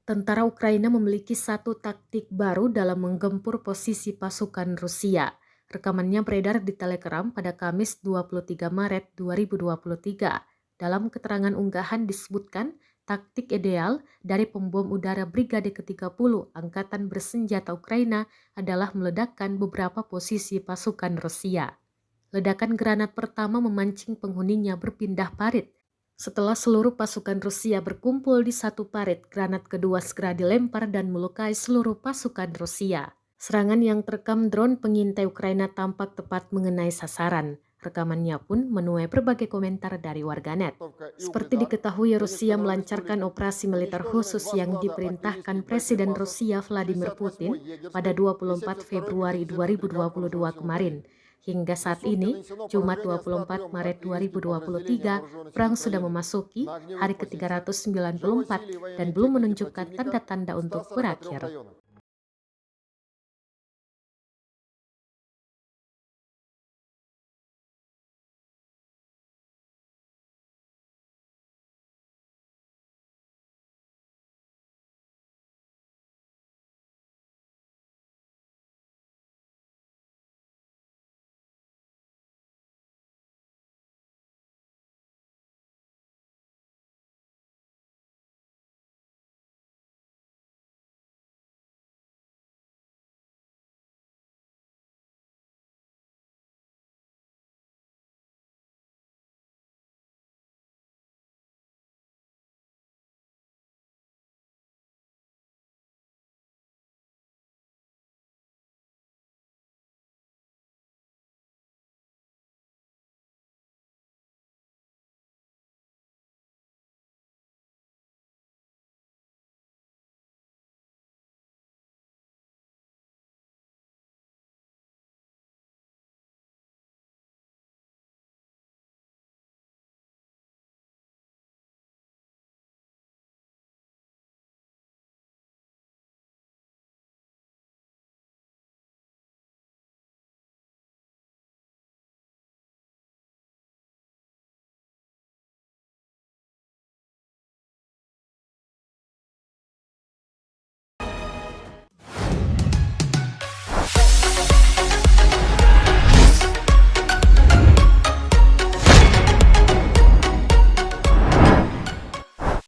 Tentara Ukraina memiliki satu taktik baru dalam menggempur posisi pasukan Rusia. Rekamannya beredar di Telegram pada Kamis 23 Maret 2023. Dalam keterangan unggahan disebutkan, taktik ideal dari pembom udara Brigade ke-30 Angkatan Bersenjata Ukraina adalah meledakkan beberapa posisi pasukan Rusia. Ledakan granat pertama memancing penghuninya berpindah parit. Setelah seluruh pasukan Rusia berkumpul di satu parit, granat kedua segera dilempar dan melukai seluruh pasukan Rusia. Serangan yang terekam drone pengintai Ukraina tampak tepat mengenai sasaran. Rekamannya pun menuai berbagai komentar dari warganet. Seperti diketahui, Rusia melancarkan operasi militer khusus yang diperintahkan Presiden Rusia Vladimir Putin pada 24 Februari 2022 kemarin. Hingga saat ini, Jumat 24 Maret 2023, perang sudah memasuki hari ke-394 dan belum menunjukkan tanda-tanda untuk berakhir.